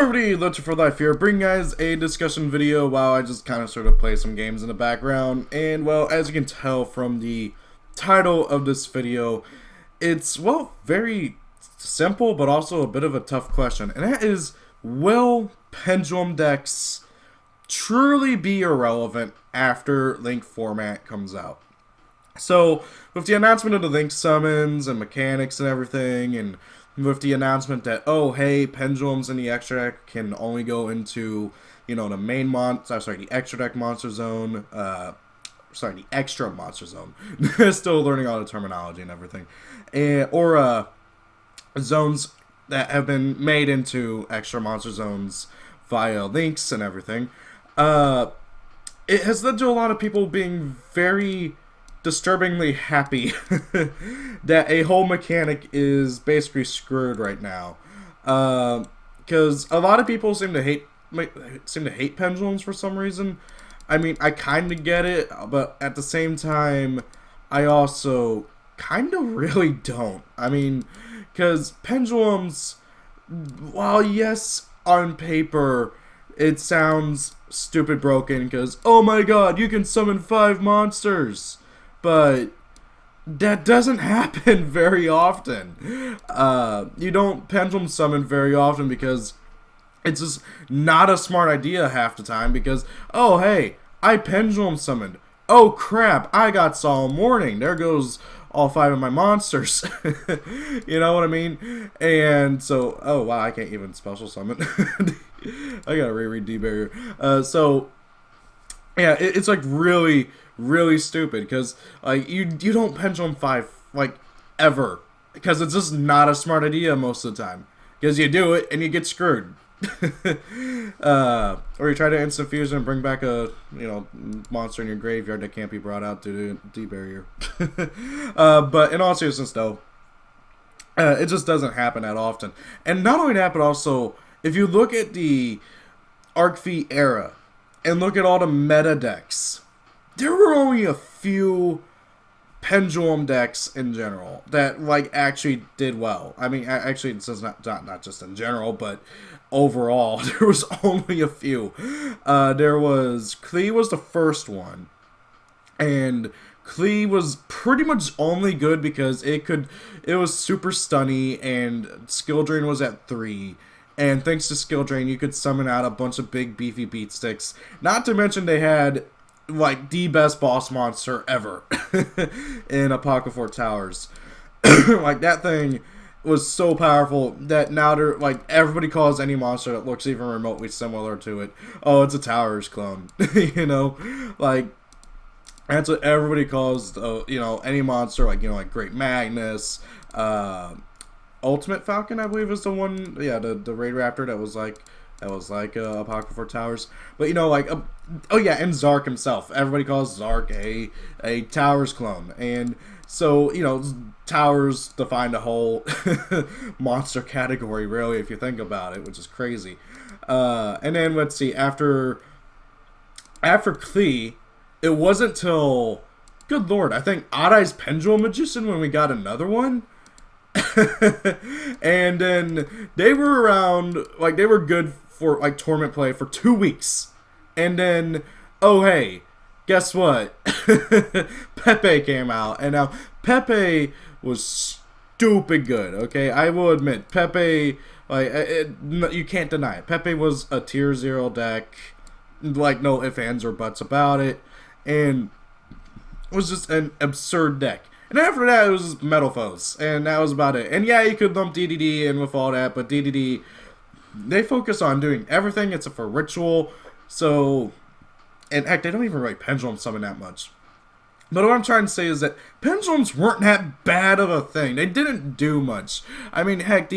Everybody, Lutcher for Life here, bringing guys a discussion video while I just kind of sort of play some games in the background. And well, as you can tell from the title of this video, it's, well, very simple but also a bit of a tough question. And that is, will pendulum decks truly be irrelevant after Link format comes out? So, with the announcement of the Link summons and mechanics and everything, and with the announcement that, oh, hey, Pendulums in the extra deck can only go into, you know, the main the extra deck monster zone, the extra monster zone. Still learning all the terminology and everything. Or zones that have been made into extra monster zones via links and everything. It has led to a lot of people being very disturbingly happy that a whole mechanic is basically screwed right now, because a lot of people seem to hate pendulums for some reason. I mean, I kind of get it, but at the same time, I also kind of really don't. I mean, because pendulums, while yes, on paper, it sounds stupid broken, because, oh my god, you can summon 5 monsters. But that doesn't happen very often. You don't pendulum summon very often because it's just not a smart idea half the time, because, oh hey, I pendulum summoned. Oh crap, I got Solemn Warning. There goes all 5 of my monsters. You know what I mean? And so, oh wow, I can't even special summon. I gotta reread D-Barrier. So, yeah, it's like really stupid, because you don't pendulum 5 like ever, because it's just not a smart idea most of the time, because you do it and you get screwed. Or you try to instant fusion and bring back a monster in your graveyard that can't be brought out due to D-Barrier. But in all seriousness though, it just doesn't happen that often. And not only that, but also if you look at the Arc V era and look at all the meta decks, there were only a few pendulum decks in general that like actually did well. I mean, actually, it says not just in general, but overall, there was only a few. There was Klee was the first one, and Klee was pretty much only good because it was super stunny, and skill drain was at 3. And thanks to skill drain, you could summon out a bunch of big beefy beat sticks. Not to mention they had like the best boss monster ever in Apoca 4 Towers. Like, that thing was so powerful that now they're like, everybody calls any monster that looks even remotely similar to it, oh, it's a Towers clone. You know, like, that's what everybody calls any monster, like, like Great Magnus, Ultimate Falcon, I believe, is the one, yeah, the Raid Raptor that was like Apoca 4 Towers. But oh yeah, and Zark himself. Everybody calls Zark a Towers clone. And so, Towers defined a whole monster category, really, if you think about it, which is crazy. And then, let's see, after Klee, it wasn't till, good lord, I think Odd Eye's Pendulum Magician when we got another one. And then they were around, like, they were good for like tournament play for 2 weeks, and then, oh hey, guess what? Pepe came out, and now Pepe was stupid good. Okay, I will admit, Pepe, like, you can't deny it. Pepe was a tier 0 deck, like, no ifs, ands, or buts about it, and it was just an absurd deck. And after that, it was just Metal Foes, and that was about it. And yeah, you could lump DDD in with all that, but DDD, they focus on doing everything except for ritual. So, and heck, they don't even really pendulum summon that much. But what I'm trying to say is that pendulums weren't that bad of a thing. They didn't do much. I mean, heck,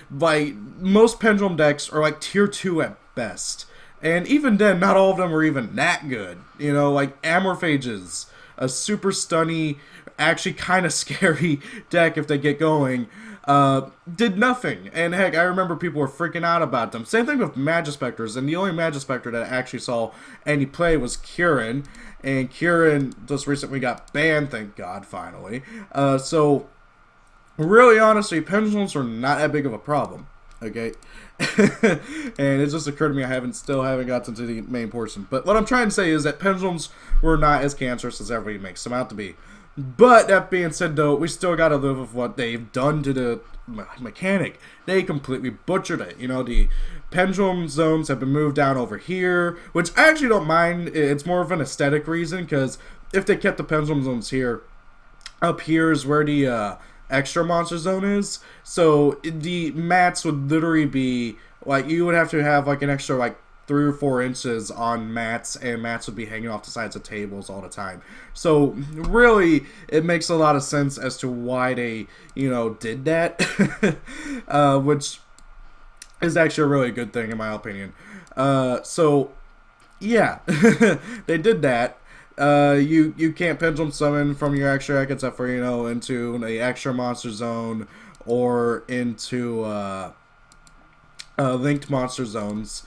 most pendulum decks are like tier 2 at best. And even then, not all of them were even that good. Like Amorphages, a super stunny, actually kind of scary deck if they get going, did nothing. And heck, I remember people were freaking out about them. Same thing with Magispectors, and the only Magispector that I actually saw any play was Kieran, and Kieran just recently got banned, thank God, finally. So, really honestly, pendulums are not that big of a problem. Okay, and it just occurred to me I still haven't gotten to the main portion. But what I'm trying to say is that pendulums were not as cancerous as everybody makes them out to be. But that being said, though, we still got to live with what they've done to the mechanic. They completely butchered it. You know, the pendulum zones have been moved down over here, which I actually don't mind. It's more of an aesthetic reason, because if they kept the pendulum zones here, up here is where the extra monster zone is. So the mats would literally be like, you would have to have like an extra like 3 or 4 inches on mats, and mats would be hanging off the sides of tables all the time. So really, it makes a lot of sense as to why they, you know, did that, which is actually a really good thing in my opinion. So yeah, they did that. You can't pendulum summon from your extra deck except for, you know, into the extra monster zone or into linked monster zones,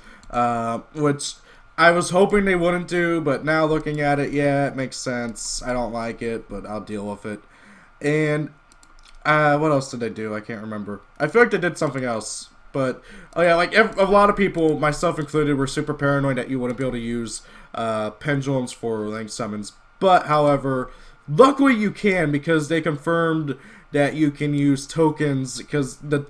which I was hoping they wouldn't do, but now looking at it, yeah, it makes sense. I don't like it, but I'll deal with it. And what else did they do? I can't remember. I feel like they did something else. But, oh yeah, like a lot of people, myself included, were super paranoid that you wouldn't be able to use pendulums for link summons. But, however, luckily you can, because they confirmed that you can use tokens, because what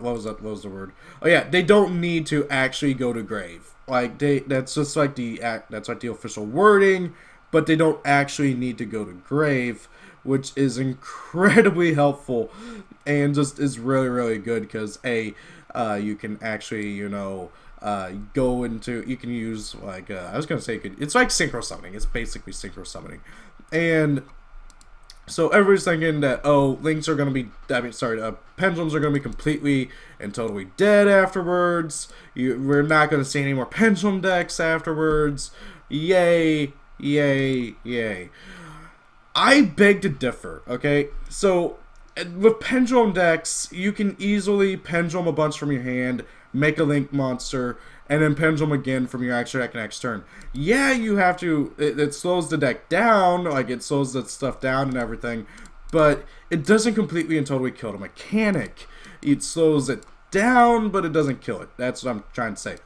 was that? What was the word? Oh yeah, they don't need to actually go to grave. Like that's just like that's like the official wording, but they don't actually need to go to grave, which is incredibly helpful and just is really, really good, because you can actually, you know, go into, you can use like I was gonna say it's like synchro summoning. It's basically synchro summoning. And so everybody's thinking that, oh, links are going to be, pendulums are going to be completely and totally dead afterwards. We're not going to see any more pendulum decks afterwards. Yay, yay, yay. I beg to differ, okay? So with pendulum decks, you can easily pendulum a bunch from your hand, make a link monster, and then pendulum again from your extra deck next turn. Yeah, you have to, it slows the deck down, like it slows the stuff down and everything, but it doesn't completely and totally kill the mechanic. It slows it down, but it doesn't kill it. That's what I'm trying to say.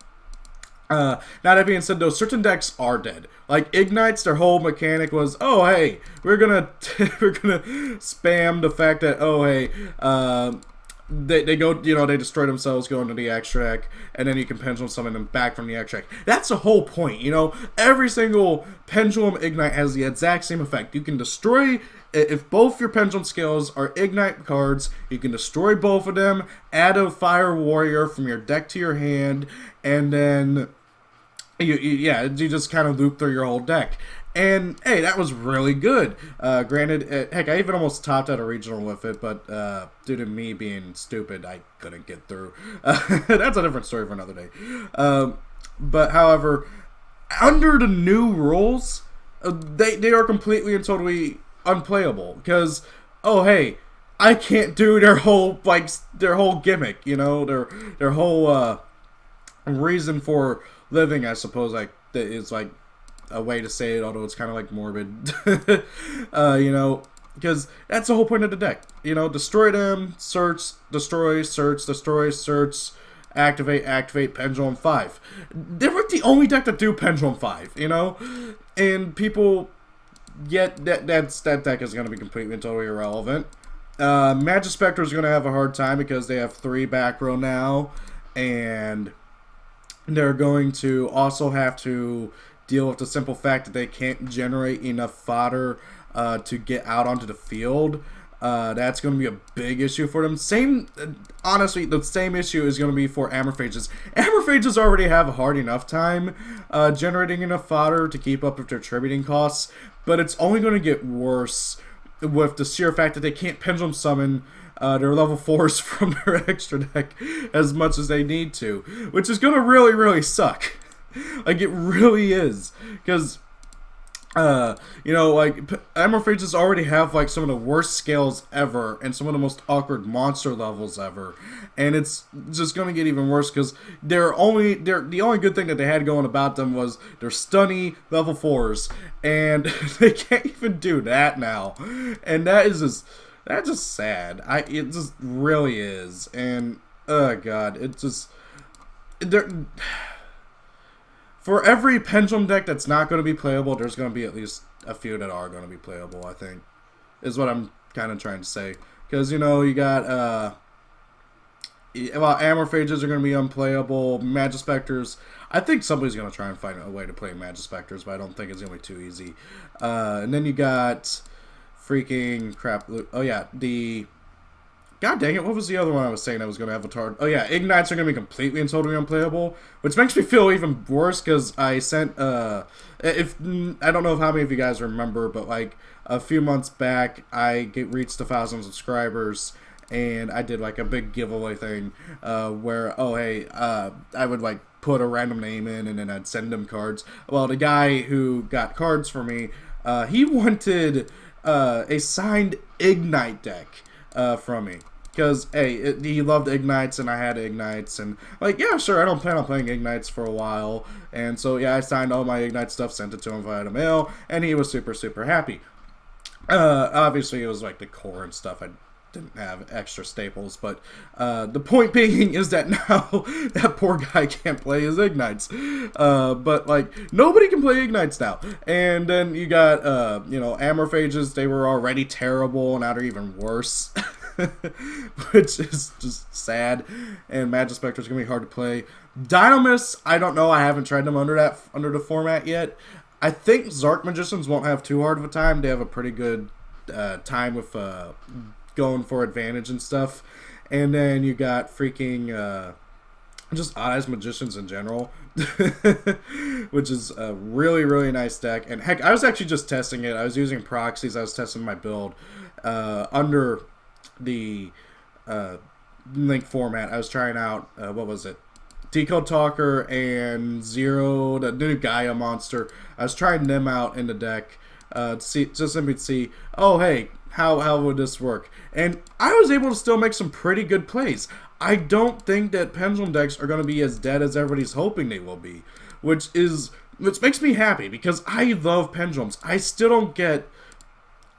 Now that being said, though, certain decks are dead. Like Ignites, their whole mechanic was, oh hey, we're gonna spam the fact that, oh hey, they go, you know, they destroy themselves, go into the extra deck, and then you can pendulum summon them back from the extra deck. That's the whole point, you know. Every single pendulum Ignite has the exact same effect. You can destroy, if both your pendulum skills are Ignite cards, you can destroy both of them, add a Fire Warrior from your deck to your hand, and then you just kind of loop through your whole deck. And, hey, that was really good. Granted, heck, I even almost topped out a regional with it, but due to me being stupid, I couldn't get through. That's a different story for another day. But, however, under the new rules, they are completely and totally unplayable. Because, oh, hey, I can't do their whole gimmick, you know, their whole reason for living, I suppose, like, is like a way to say it, although it's kind of like morbid. You know, because that's the whole point of the deck. You know, destroy them, search, destroy, destroy, search, activate, pendulum 5. They were the only deck that do pendulum 5, you know, and people, yet that deck is going to be completely and totally irrelevant. Magispector is going to have a hard time because they have 3 back row now, and they're going to also have to deal with the simple fact that they can't generate enough fodder to get out onto the field. That's going to be a big issue for them. Honestly, the same issue is going to be for Amorphages. Amorphages already have a hard enough time generating enough fodder to keep up with their tributing costs, but it's only going to get worse with the sheer fact that they can't pendulum summon their level 4s from their extra deck as much as they need to, which is going to really, really suck. Like, it really is, because, you know, like, Amorphages already have, like, some of the worst scales ever, and some of the most awkward monster levels ever, and it's just gonna get even worse, because the only good thing that they had going about them was their stunny level 4s, and they can't even do that now, and that is just, That's just sad. It just really is. And, oh god, it just... There, for every Pendulum deck that's not going to be playable, there's going to be at least a few that are going to be playable, I think. Is what I'm kind of trying to say. Because, you know, you got, well, Amorphages are going to be unplayable. Magispecters, I think somebody's going to try and find a way to play Magispecters, but I don't think it's going to be too easy. And then you got freaking crap. Oh, yeah, the... God dang it, what was the other one I was saying I was going to have a target? Oh, yeah, Ignites are going to be completely and totally unplayable, which makes me feel even worse because I sent, I don't know if how many of you guys remember, but like a few months back, I reached 1,000 subscribers, and I did like a big giveaway thing where, oh, hey, I would like put a random name in and then I'd send them cards. Well, the guy who got cards for me, he wanted a signed Ignite deck. From me, because hey, he loved Ignites and I had Ignites, and like, yeah, sure, I don't plan on playing Ignites for a while, and so yeah, I signed all my Ignite stuff, sent it to him via the mail, and he was super happy. Obviously it was like the core and stuff, I didn't have extra staples, but the point being is that now that poor guy can't play his Ignites, but like nobody can play Ignites now. And then you got you know, Amorphages, they were already terrible and now they're even worse. Which is just sad, and Magispector's gonna be hard to play. Dynamis, I don't know, I haven't tried them under the format yet. I think Zark Magicians won't have too hard of a time. They have a pretty good time with going for advantage and stuff. And then you got freaking just Odd Eyes Magicians in general, which is a really nice deck. And heck, I was actually just testing it. I was using proxies. I was testing my build under the Link format. I was trying out what was it, Decode Talker and Zero, the new Gaia monster. I was trying them out in the deck to see, just simply to see, oh hey, how would this work? And I was able to still make some pretty good plays. I don't think that Pendulum decks are going to be as dead as everybody's hoping they will be, which makes me happy because I love Pendulums. I still don't get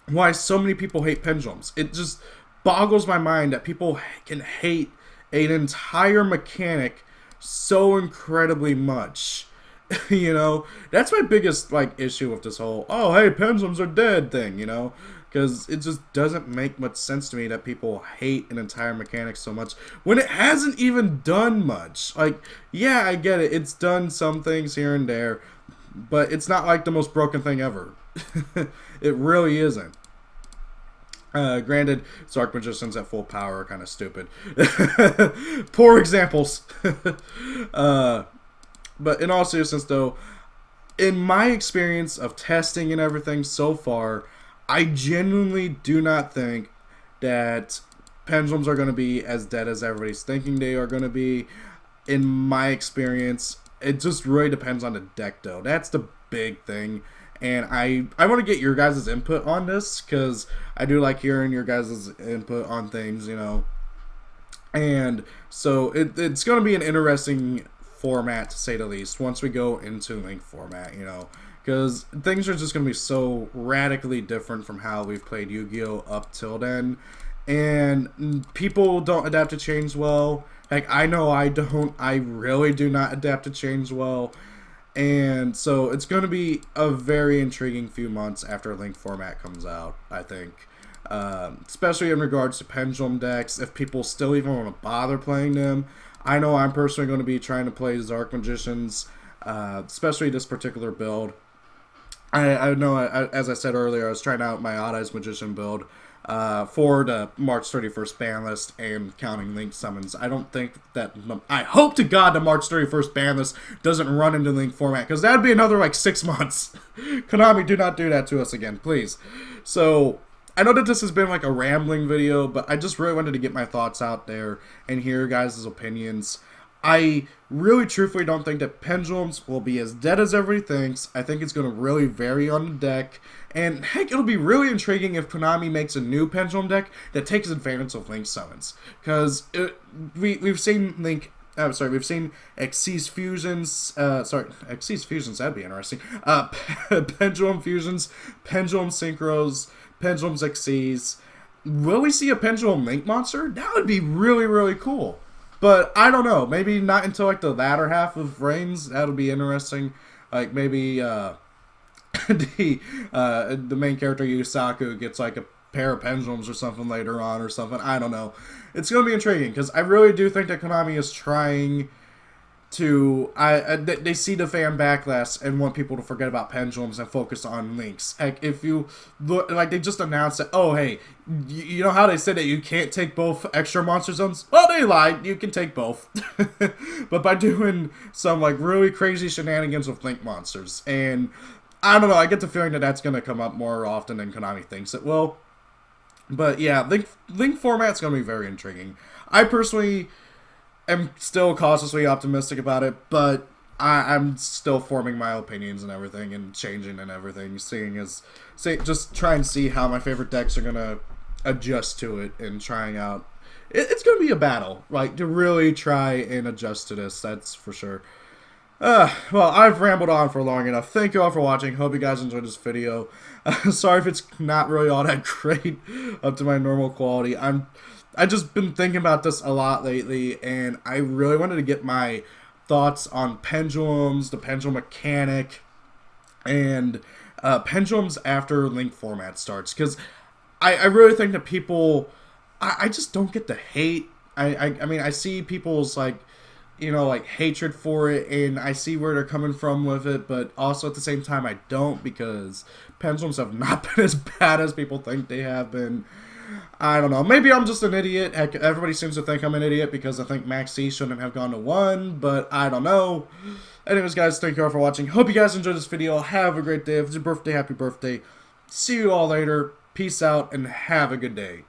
why so many people hate Pendulums. It just boggles my mind that people can hate an entire mechanic so incredibly much. You know, that's my biggest like issue with this whole, oh hey, Pendulums are dead thing, you know, because it just doesn't make much sense to me that people hate an entire mechanic so much when it hasn't even done much. Like, yeah, I get it, it's done some things here and there, but it's not like the most broken thing ever. It really isn't. Granted, Zark Magicians at full power are kind of stupid. Poor examples. But in all seriousness, though, in my experience of testing and everything so far, I genuinely do not think that Pendulums are going to be as dead as everybody's thinking they are going to be. In my experience, it just really depends on the deck, though. That's the big thing. And I want to get your guys' input on this, because I do like hearing your guys' input on things, you know. And so it's going to be an interesting format, to say the least, once we go into Link format, you know. Because things are just going to be so radically different from how we've played Yu-Gi-Oh! Up till then. And people don't adapt to change well. Heck, I know I don't. I really do not adapt to change well. And so it's going to be a very intriguing few months after Link format comes out, I think. Especially in regards to Pendulum decks, if people still even want to bother playing them. I know I'm personally going to be trying to play Zark Magicians, especially this particular build. I know, as I said earlier, I was trying out my Odd Eyes Magician build for the March 31st ban list and counting Link summons. I don't think that... I hope to God the March 31st ban list doesn't run into Link format, because that would be another, like, 6 months. Konami, do not do that to us again, please. So, I know that this has been, like, a rambling video, but I just really wanted to get my thoughts out there and hear your guys' opinions. I really truthfully don't think that Pendulums will be as dead as everybody thinks. I think it's going to really vary on the deck. And heck, it'll be really intriguing if Konami makes a new Pendulum deck that takes advantage of Link summons. Because we've seen Link... we've seen Xyz fusions, Xyz fusions, that'd be interesting. Pendulum fusions, Pendulum synchros, Pendulums Xyz. will we see a Pendulum Link monster? That would be really, really cool. But I don't know. Maybe not until like the latter half of Reigns. That'll be interesting. Like maybe the main character Yusaku gets like a pair of pendulums or something later on or something. I don't know. It's gonna be intriguing because I really do think that Konami is trying to they see the fan backlash and want people to forget about pendulums and focus on links. Like if you look, like they just announced that, oh hey, you know how they said that you can't take both extra monster zones? Well, they lied. You can take both, but by doing some like really crazy shenanigans with link monsters. And I don't know. I get the feeling that that's gonna come up more often than Konami thinks it will. But yeah, link format's gonna be very intriguing. I personally am still cautiously optimistic about it, but I'm still forming my opinions and everything, and changing and everything. Just trying to see how my favorite decks are gonna adjust to it, and trying out. It's gonna be a battle, like to really try and adjust to this. That's for sure. Well, I've rambled on for long enough. Thank you all for watching. Hope you guys enjoyed this video. Sorry if it's not really all that great up to my normal quality. I've just been thinking about this a lot lately, and I really wanted to get my thoughts on pendulums, the pendulum mechanic, and pendulums after link format starts. Because I really think that people, I just don't get the hate. I mean, I see people's like, you know, like hatred for it, and I see where they're coming from with it, but also at the same time I don't, because pendulums have not been as bad as people think they have been. I don't know. Maybe I'm just an idiot. Heck, everybody seems to think I'm an idiot because I think Max C shouldn't have gone to 1, but I don't know. Anyways, guys, thank you all for watching. Hope you guys enjoyed this video. Have a great day. If it's your birthday, happy birthday. See you all later. Peace out, and have a good day.